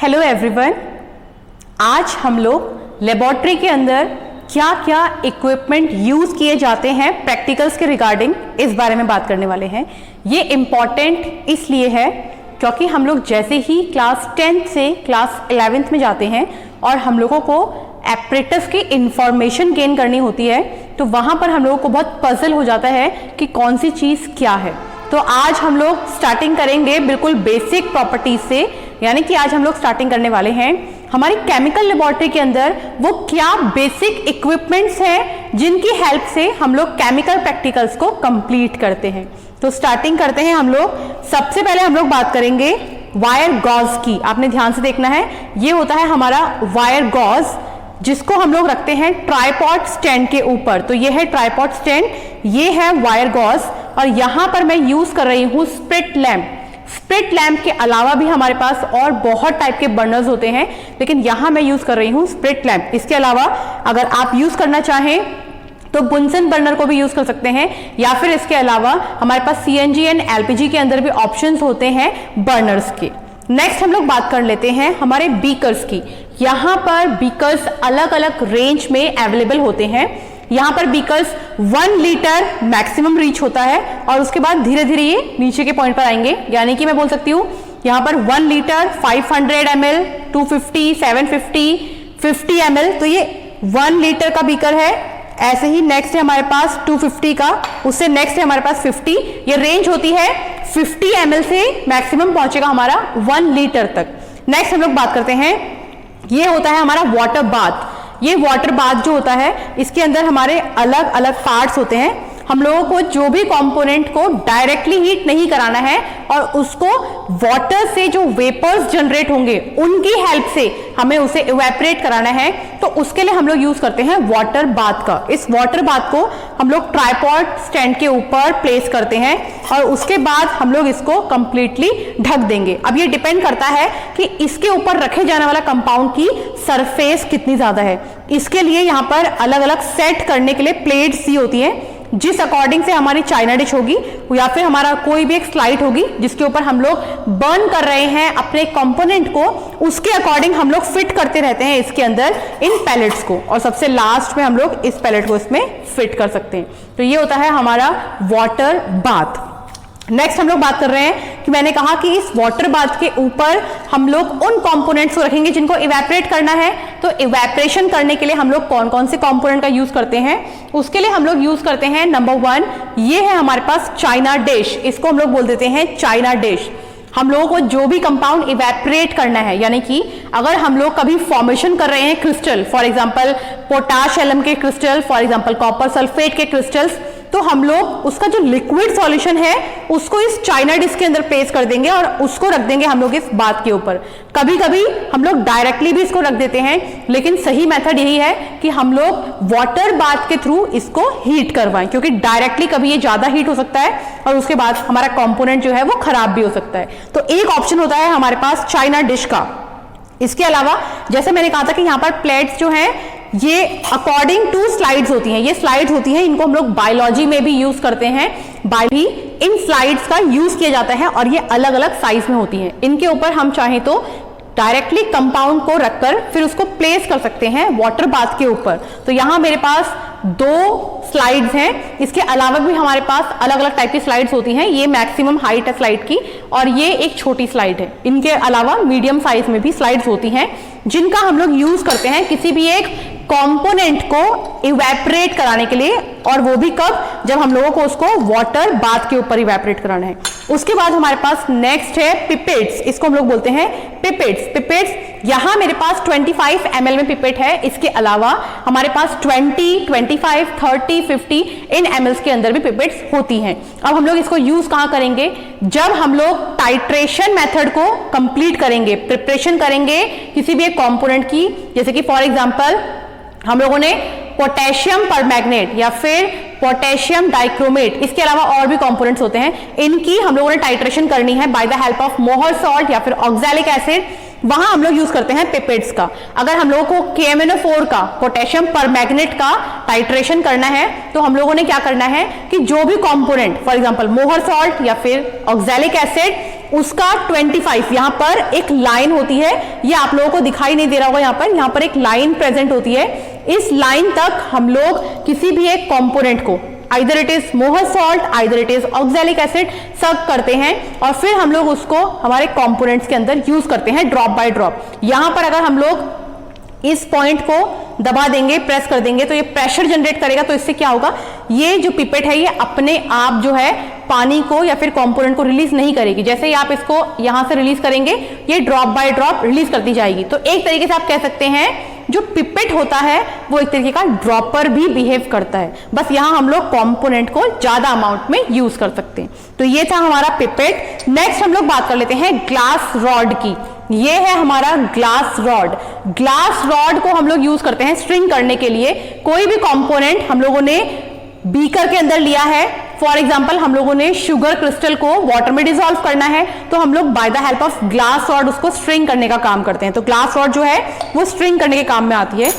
Hello everyone, आज हम लोग लेबोरेटरी के अंदर क्या क्या इक्विपमेंट यूज किए जाते हैं प्रैक्टिकल्स के रिगार्डिंग इस बारे में बात करने वाले हैं। ये इम्पॉर्टेंट इसलिए है क्योंकि हम लोग जैसे ही क्लास 10th से क्लास 11th में जाते हैं और हम लोगों को एपरेटस की इंफॉर्मेशन गेन करनी होती है तो वहाँ पर हम लोगों को बहुत पजल हो जाता है कि कौन सी चीज़ क्या है। तो आज हम लोग स्टार्टिंग करेंगे बिल्कुल बेसिक प्रॉपर्टीज से, यानी कि आज हम लोग स्टार्टिंग करने वाले हैं हमारी केमिकल लेबोरेटरी के अंदर वो क्या बेसिक इक्विपमेंट्स हैं जिनकी हेल्प से हम लोग केमिकल प्रैक्टिकल्स को कंप्लीट करते हैं। तो स्टार्टिंग करते हैं हम लोग। सबसे पहले हम लोग बात करेंगे वायर गॉज की। आपने ध्यान से देखना है, ये होता है हमारा वायर गॉज जिसको हम लोग रखते हैं ट्राइपॉड स्टैंड के ऊपर। तो ये है ट्राइपॉड स्टैंड, ये है वायर गॉज और यहां पर मैं यूज कर रही हूं स्प्रिट लैंप। स्प्रिट लैंप के अलावा भी हमारे पास और बहुत टाइप के बर्नर्स होते हैं, लेकिन यहां मैं यूज कर रही हूं स्प्रिट लैंप। इसके अलावा अगर आप यूज करना चाहें तो बुनसन बर्नर को भी यूज कर सकते हैं, या फिर इसके अलावा हमारे पास सीएनजी एंड एलपीजी के अंदर भी ऑप्शंस होते हैं बर्नर्स के। नेक्स्ट हम लोग बात कर लेते हैं हमारे बीकर्स की। यहाँ पर बीकर्स अलग अलग रेंज में अवेलेबल होते हैं। यहाँ पर बीकर्स 1 लीटर मैक्सिमम रीच होता है और उसके बाद धीरे धीरे ये नीचे के पॉइंट पर आएंगे, यानी कि मैं बोल सकती हूँ यहाँ पर 1 लीटर 500 ml 250 750 50 ml, तो ये 1 लीटर का बीकर है। ऐसे ही नेक्स्ट है हमारे पास 250 का, उससे नेक्स्ट है हमारे पास 50। ये रेंज होती है 50 ml से मैक्सिमम पहुंचेगा हमारा 1 लीटर तक। नेक्स्ट हम लोग बात करते हैं, ये होता है हमारा वाटर बाथ। ये वाटर बाथ जो होता है इसके अंदर हमारे अलग अलग पार्ट्स होते हैं। हम लोगों को जो भी कंपोनेंट को डायरेक्टली हीट नहीं कराना है और उसको वाटर से जो वेपर्स जनरेट होंगे उनकी हेल्प से हमें उसे इवेपोरेट कराना है, तो उसके लिए हम लोग यूज करते हैं वाटर बाथ का। इस वाटर बाथ को हम लोग ट्राइपॉड स्टैंड के ऊपर प्लेस करते हैं और उसके बाद हम लोग इसको कंप्लीटली ढक देंगे। अब ये डिपेंड करता है कि इसके ऊपर रखे जाने वाला कंपाउंड की सरफेस कितनी ज्यादा है। इसके लिए यहाँ पर अलग अलग सेट करने के लिए प्लेट्स दी होती है, जिस अकॉर्डिंग से हमारी चाइना डिश होगी या फिर हमारा कोई भी एक स्लाइड होगी जिसके ऊपर हम लोग बर्न कर रहे हैं अपने कंपोनेंट को, उसके अकॉर्डिंग हम लोग फिट करते रहते हैं इसके अंदर इन पैलेट्स को, और सबसे लास्ट में हम लोग इस पैलेट को इसमें फिट कर सकते हैं। तो ये होता है हमारा वाटर बाथ। नेक्स्ट हम लोग बात कर रहे हैं कि मैंने कहा कि इस वाटर बाथ के ऊपर हम लोग उन कंपोनेंट्स को रखेंगे जिनको इवेपोरेट करना है। तो इवेपोरेशन करने के लिए हम लोग कौन कौन से कंपोनेंट का यूज करते हैं, उसके लिए हम लोग यूज करते हैं नंबर 1, ये है हमारे पास चाइना डिश। इसको हम लोग बोल देते हैं चाइना डिश। हम लोगों को जो भी कंपाउंड इवेपोरेट करना है, यानी कि अगर हम लोग कभी फॉर्मेशन कर रहे हैं crystal, for example potash alum के crystal, for example copper sulphate के क्रिस्टल्स, तो हम लोग उसका जो लिक्विड सॉल्यूशन है उसको इस चाइना डिश के अंदर प्लेस कर देंगे और उसको रख देंगे हम लोग इस बाथ के ऊपर। कभी कभी हम लोग डायरेक्टली भी इसको रख देते हैं, लेकिन सही मेथड यही है कि हम लोग वाटर बाथ के थ्रू इसको हीट करवाएं, क्योंकि डायरेक्टली कभी ये ज्यादा हीट हो सकता है और उसके बाद हमारा कंपोनेंट जो है वो खराब भी हो सकता है। तो एक ऑप्शन होता है हमारे पास चाइना डिश का। इसके अलावा जैसे मैंने कहा था कि यहाँ पर प्लेट्स जो हैं ये अकॉर्डिंग टू स्लाइड्स होती हैं। ये स्लाइड्स होती हैं, इनको हम लोग बायोलॉजी में भी यूज करते हैं। भी इन स्लाइड्स का यूज किया जाता है और ये अलग अलग साइज में होती हैं। इनके ऊपर हम चाहें तो डायरेक्टली कंपाउंड को रखकर फिर उसको प्लेस कर सकते हैं वाटर बाथ के ऊपर। तो यहां मेरे पास 2 स्लाइड्स हैं। इसके अलावा भी हमारे पास अलग अलग टाइप की स्लाइड्स होती हैं। ये मैक्सिमम हाइट है स्लाइड की और ये एक छोटी स्लाइड है। इनके अलावा मीडियम साइज में भी स्लाइड्स होती हैं जिनका हम लोग यूज करते हैं किसी भी एक कंपोनेंट को इवेपोरेट कराने के लिए, और वो भी कब, जब हम लोगों को उसको वाटर बाथ के ऊपर इवेपोरेट कराना है। उसके बाद हमारे पास नेक्स्ट है पिपेट्स। इसको हम लोग बोलते हैं पिपेट्स। यहां मेरे पास 25 ml में पिपेट है। इसके अलावा हमारे पास 20, 25, 30, 50 इन ml के अंदर भी पिपेट्स होती हैं। अब हम लोग इसको यूज कहां करेंगे, जब हम लोग टाइट्रेशन मेथड को कंप्लीट करेंगे, प्रिपरेशन करेंगे किसी भी एक कंपोनेंट की, जैसे कि फॉर एग्जांपल हम लोगों ने पोटेशियम परमैंगनेट या फिर पोटेशियम डाइक्रोमेट, इसके अलावा और भी कंपोनेंट्स होते हैं, इनकी हम लोगों ने टाइट्रेशन करनी है बाय द हेल्प ऑफ मोहर सॉल्ट या फिर ऑक्सैलिक एसिड। वहां हम लोग यूज करते हैं पिपेट्स का। अगर हम लोगों को KMnO4 का, पोटेशियम परमैंगनेट का टाइट्रेशन करना है तो हम लोगों ने क्या करना है कि जो भी कंपोनेंट, फॉर एग्जांपल मोहर सॉल्ट या फिर ऑक्सैलिक एसिड, उसका 25, यहाँ पर एक लाइन होती है, ये आप लोगों को दिखाई नहीं दे रहा होगा, यहाँ पर एक लाइन प्रेजेंट होती है। इस लाइन तक हम लोग किसी भी एक कंपोनेंट को आइदर इट इज मोहर salt, either it is oxalic acid सब करते हैं और फिर हम लोग उसको हमारे कंपोनेंट्स के अंदर यूज करते हैं ड्रॉप बाय ड्रॉप। यहां पर अगर हम लोग इस पॉइंट को दबा देंगे, प्रेस कर देंगे तो ये प्रेशर जनरेट करेगा, तो इससे क्या होगा, ये जो पिपेट है ये अपने आप जो है पानी को या फिर कंपोनेंट को रिलीज नहीं करेगी। जैसे ही आप इसको यहां से रिलीज करेंगे ये ड्रॉप बाय ड्रॉप रिलीज करती जाएगी। तो एक तरीके से आप कह सकते हैं जो पिपेट होता है वो एक तरीके का ड्रॉपर भी बिहेव करता है, बस यहां हम लोग कंपोनेंट को ज्यादा अमाउंट में यूज कर सकते हैं। तो ये था हमारा पिपेट। नेक्स्ट हम लोग बात कर लेते हैं ग्लास रॉड की। ये है हमारा ग्लास रॉड। ग्लास रॉड को हम लोग यूज करते हैं स्ट्रिंग करने के लिए। कोई भी कंपोनेंट हम लोगों ने बीकर के अंदर लिया है, फॉर एग्जाम्पल हम लोगों ने शुगर क्रिस्टल को वाटर में डिसॉल्व करना है, तो हम लोग by the help of glass rod उसको स्ट्रिंग करने का काम करते हैं। तो ग्लास रॉड जो है वो स्ट्रिंग करने के काम में आती है।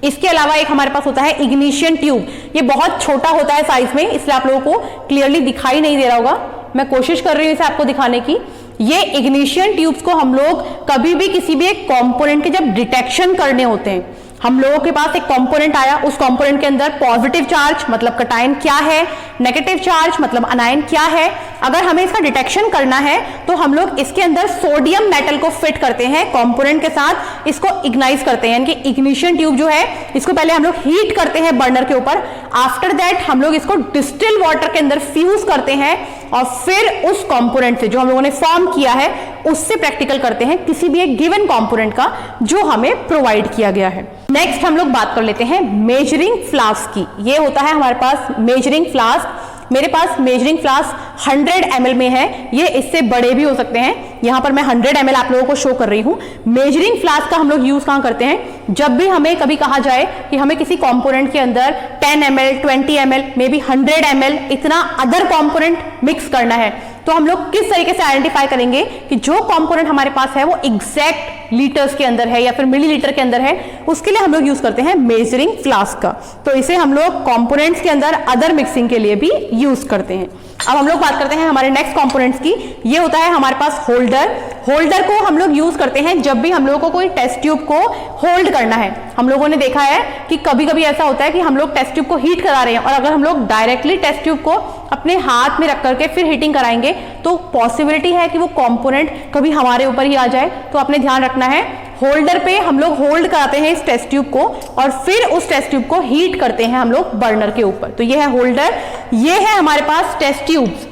इसके अलावा एक हमारे पास होता है इग्निशन ट्यूब। ये बहुत छोटा होता है साइज में, इसलिए आप लोगों को क्लियरली दिखाई नहीं दे रहा होगा, मैं कोशिश कर रही हूं इसे आपको दिखाने की। ये इग्निशन ट्यूब्स को हम लोग कभी भी किसी भी एक कंपोनेंट के जब डिटेक्शन करने होते हैं, हम लोगों के पास एक कंपोनेंट आया, उस कंपोनेंट के अंदर पॉजिटिव चार्ज मतलब कटायन क्या है, नेगेटिव चार्ज मतलब अनायन क्या है, अगर हमें इसका डिटेक्शन करना है तो हम लोग इसके अंदर सोडियम मेटल को फिट करते हैं कंपोनेंट के साथ, इसको इग्नाइज करते हैं। यानी कि इग्निशन ट्यूब जो है इसको पहले हम लोग हीट करते हैं बर्नर के ऊपर, आफ्टर दैट हम लोग इसको डिस्टिल वाटर के अंदर फ्यूज करते हैं और फिर उस कंपोनेंट से जो हम लोगों ने फॉर्म किया है उससे प्रैक्टिकल करते हैं किसी भी एक गिवन कंपोनेंट का जो हमें प्रोवाइड किया गया है। नेक्स्ट हम लोग बात कर लेते हैं मेजरिंग फ्लास्क की। ये होता है हमारे पास मेजरिंग फ्लास्क। मेरे पास मेजरिंग फ्लास्क 100 ml में है, ये इससे बड़े भी हो सकते हैं। यहां पर मैं 100 ml आप लोगों को शो कर रही हूं। मेजरिंग फ्लास्क का हम लोग यूज कहां करते हैं, जब भी हमें कभी कहा जाए कि हमें किसी कंपोनेंट के अंदर 10 ml, 20 ml, may be 100 ml इतना अदर कंपोनेंट मिक्स करना है, तो हम लोग किस तरीके से आइडेंटिफाई करेंगे कि जो कंपोनेंट हमारे पास है वो एग्जैक्ट लीटर्स के अंदर है या फिर मिलीलीटर के अंदर है, उसके लिए हम लोग यूज करते हैं मेजरिंग फ्लास्क का। तो इसे हम लोग कंपोनेंट्स के अंदर अदर मिक्सिंग के लिए भी यूज करते हैं। अब हम लोग बात करते हैं हमारे नेक्स्ट कंपोनेंट्स की। ये होता है हमारे पास होल्डर। होल्डर को हम लोग यूज करते हैं जब भी हम लोगों को कोई टेस्ट ट्यूब को होल्ड करना है। हम लोगों ने देखा है कि कभी कभी ऐसा होता है कि हम लोग टेस्ट ट्यूब को हीट करा रहे हैं और अगर हम लोग डायरेक्टली टेस्ट ट्यूब को अपने हाथ में रख करके फिर हीटिंग कराएंगे तो पॉसिबिलिटी है कि वो कंपोनेंट कभी हमारे ऊपर ही आ जाए। तो अपने ध्यान रखना है, होल्डर पे हम लोग होल्ड कराते हैं इस टेस्ट ट्यूब को और फिर उस टेस्ट ट्यूब को हीट करते हैं हम लोग बर्नर के ऊपर। तो ये है होल्डर। ये है हमारे पास टेस्ट ट्यूब्स।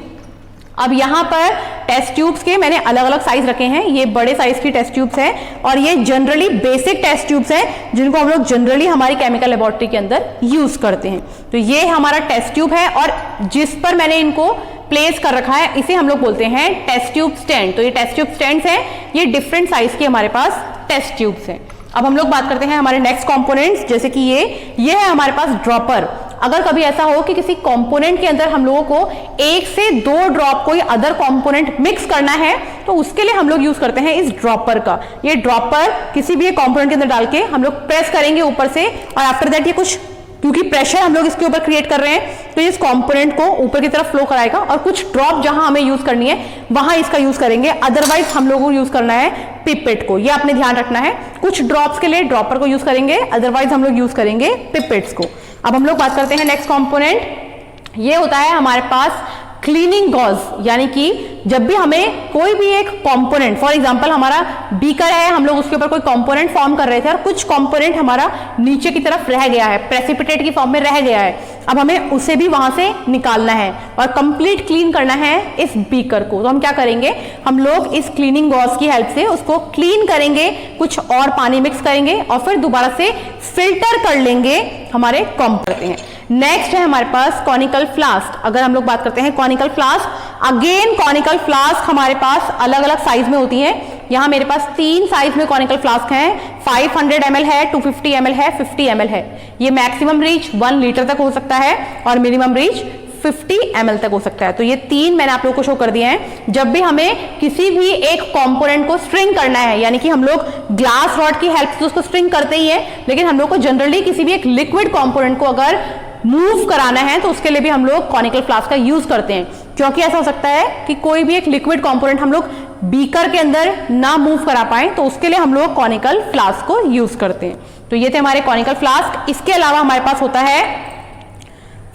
अब यहां पर टेस्ट ट्यूब्स के मैंने अलग अलग साइज रखे हैं। ये बड़े साइज की टेस्ट ट्यूब्स हैं और ये जनरली बेसिक टेस्ट ट्यूब्स हैं जिनको हम लोग जनरली हमारी केमिकल लेबोरेटरी के अंदर यूज करते हैं। तो ये हमारा टेस्ट ट्यूब है और जिस पर मैंने इनको प्लेस कर रखा है इसे हम लोग बोलते हैं टेस्ट ट्यूब स्टैंड। तो ये टेस्ट ट्यूब स्टैंड्स हैं, ये डिफरेंट साइज के हमारे पास टेस्ट ट्यूब्स हैं। अब हम लोग बात करते हैं हमारे नेक्स्ट कंपोनेंट्स, जैसे कि ये है हमारे पास ड्रॉपर। अगर कभी ऐसा हो कि किसी कंपोनेंट के अंदर हम लोगों को 1 से 2 ड्रॉप कोई अदर कंपोनेंट मिक्स करना है तो उसके लिए हम लोग यूज करते हैं इस ड्रॉपर का। ये ड्रॉपर किसी भी एक कंपोनेंट के अंदर डाल के हम लोग प्रेस करेंगे ऊपर से और आफ्टर दैट ये कुछ, क्योंकि प्रेशर हम लोग इसके ऊपर क्रिएट कर रहे हैं तो इस कंपोनेंट को ऊपर की तरफ फ्लो कराएगा और कुछ ड्रॉप जहां हमें यूज करनी है वहां इसका यूज करेंगे। अदरवाइज हम लोगों को यूज करना है पिपेट को। ये आपने ध्यान रखना है, कुछ ड्रॉप्स के लिए ड्रॉपर को यूज करेंगे, अदरवाइज हम लोग यूज करेंगे पिपेट्स को। अब हम लोग बात करते हैं नेक्स्ट कंपोनेंट। ये होता है हमारे पास क्लीनिंग गॉज, यानी कि जब भी हमें कोई भी एक कंपोनेंट, फॉर एग्जांपल हमारा बीकर है, हम लोग उसके ऊपर कोई कंपोनेंट फॉर्म कर रहे थे और कुछ कंपोनेंट हमारा नीचे की तरफ रह गया है, प्रेसिपिटेट की फॉर्म में रह गया है, अब हमें उसे भी वहां से निकालना है और कंप्लीट क्लीन करना है इस बीकर को। तो हम क्या करेंगे, हम लोग इस क्लीनिंग गॉज की हेल्प से उसको क्लीन करेंगे, कुछ और पानी मिक्स करेंगे और फिर दोबारा से फिल्टर कर लेंगे हमारे करते हैं। नेक्स्ट है हमारे पास कॉनिकल फ्लास्क। अगर हम लोग बात करते हैं conical flask, again conical flask हमारे पास अलग अलग साइज में होती है। यहां मेरे पास 3 साइज में कॉनिकल फ्लास्क हैं, 500 ml है, 250 ml है, 50 ml है। ये मैक्सिमम रीच 1 लीटर तक हो सकता है और मिनिमम रीच 50 ml तक हो सकता है। तो ये 3 मैंने आप लोगों को शो कर दिए हैं। जब भी हमें किसी भी एक कंपोनेंट को स्ट्रिंग करना है, यानी कि हम लोग ग्लास रॉड की हेल्प से उसको स्ट्रिंग करते ही है, लेकिन हम लोग को जनरली किसी भी एक लिक्विड कंपोनेंट को अगर मूव कराना है तो उसके लिए भी हम लोग कॉनिकल फ्लास्क का यूज करते हैं। क्योंकि ऐसा हो सकता है कि कोई भी एक लिक्विड कंपोनेंट हम लोग बीकर के अंदर ना मूव करा पाए, तो उसके लिए हम लोग कॉनिकल फ्लास्क को यूज करते हैं। तो ये थे हमारे कॉनिकल फ्लास्क। इसके अलावा हमारे पास होता है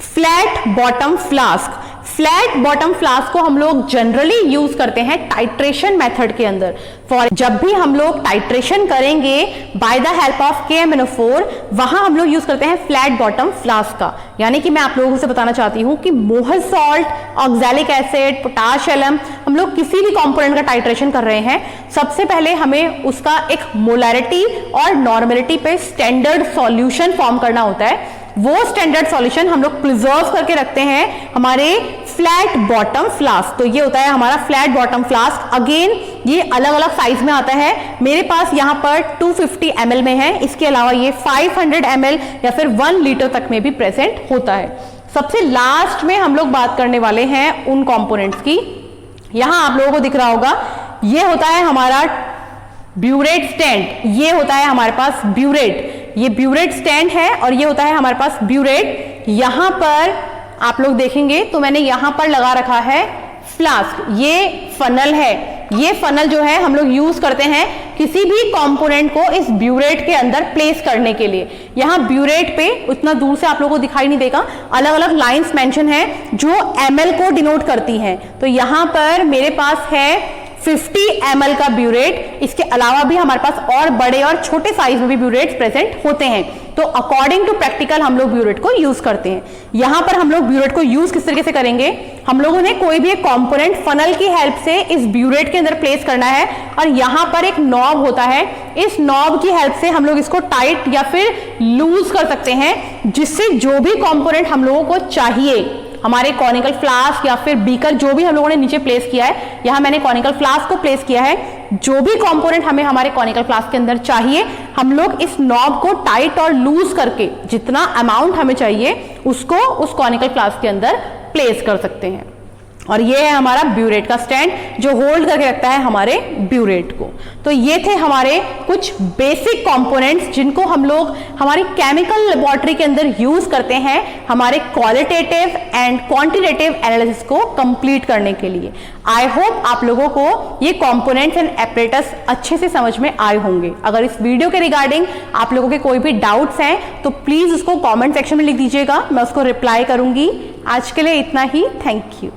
flat bottom flask. Flat bottom flask को हम लोग जनरली यूज करते हैं टाइट्रेशन मेथड के अंदर। फॉर जब भी हम लोग टाइट्रेशन करेंगे by the help of KMnO4, वहां हम लोग यूज करते हैं फ्लैट बॉटम फ्लास्क का। यानी कि मैं आप लोगों से बताना चाहती हूं कि Mohr salt, oxalic acid, potash alum, हम लोग किसी भी कंपोनेंट का टाइट्रेशन कर रहे हैं, सबसे पहले हमें उसका एक मोलैरिटी और नॉर्मेलिटी पे स्टैंडर्ड सॉल्यूशन फॉर्म करना होता है। वो स्टैंडर्ड सॉल्यूशन हम लोग प्रिजर्व करके रखते हैं हमारे फ्लैट बॉटम फ्लास्क। तो ये होता है हमारा फ्लैट बॉटम फ्लास्क। अगेन ये अलग अलग साइज में आता है। मेरे पास यहाँ पर 250 ml में है, इसके अलावा ये 500 ml या फिर 1 लीटर तक में भी प्रेजेंट होता है। सबसे लास्ट में हम लोग बात करने वाले हैं उन कंपोनेंट्स की। यहां आप लोगों को दिख रहा होगा, ये होता है हमारा ब्यूरेट स्टैंड। ये होता है हमारे पास ब्यूरेट, ये ब्यूरेट स्टैंड है और ये होता है हमारे पास ब्यूरेट। यहां पर आप लोग देखेंगे तो मैंने यहां पर लगा रखा है फ्लास्क। ये फनल है, ये फनल जो है हम लोग यूज करते हैं किसी भी कंपोनेंट को इस ब्यूरेट के अंदर प्लेस करने के लिए। यहां ब्यूरेट पे उतना दूर से आप लोगों को दिखाई नहीं देगा, अलग अलग लाइंस मेंशन है जो ml को डिनोट करती हैं। तो यहां पर मेरे पास है 50 ml का ब्यूरेट। इसके अलावा भी हमारे पास और बड़े और छोटे साइज में भी ब्यूरेट्स प्रेजेंट होते हैं। तो अकॉर्डिंग टू प्रैक्टिकल हम लोग ब्यूरेट को यूज करते हैं। यहां पर हम लोग ब्यूरेट को यूज किस तरीके से करेंगे, हम लोगों ने कोई भी एक कंपोनेंट फनल की हेल्प से इस ब्यूरेट के अंदर प्लेस करना है और यहां पर एक नॉब होता है। इस नॉब की हेल्प से हम लोग इसको टाइट या फिर लूज कर सकते हैं, जिससे जो भी कंपोनेंट हम लोगों को चाहिए, हमारे कॉनिकल फ्लास्क या फिर बीकर जो भी हम लोगों ने नीचे प्लेस किया है, यहां मैंने कॉनिकल फ्लास्क को प्लेस किया है, जो भी कंपोनेंट हमें हमारे कॉनिकल फ्लास्क के अंदर चाहिए, हम लोग इस नॉब को टाइट और लूज करके जितना अमाउंट हमें चाहिए उसको उस कॉनिकल फ्लास्क के अंदर प्लेस कर सकते हैं। और ये है हमारा ब्यूरेट का स्टैंड जो होल्ड करके रखता है हमारे ब्यूरेट को। तो ये थे हमारे कुछ बेसिक कंपोनेंट्स जिनको हम लोग हमारी केमिकल लेबोरेटरी के अंदर यूज करते हैं हमारे क्वालिटेटिव एंड क्वांटिटेटिव एनालिसिस को कंप्लीट करने के लिए। आई होप आप लोगों को ये कंपोनेंट्स एंड एपरेटस अच्छे से समझ में आए होंगे। अगर इस वीडियो के रिगार्डिंग आप लोगों के कोई भी डाउट्स हैं तो प्लीज उसको कॉमेंट सेक्शन में लिख दीजिएगा, मैं उसको रिप्लाई करूंगी। आज के लिए इतना ही, थैंक यू।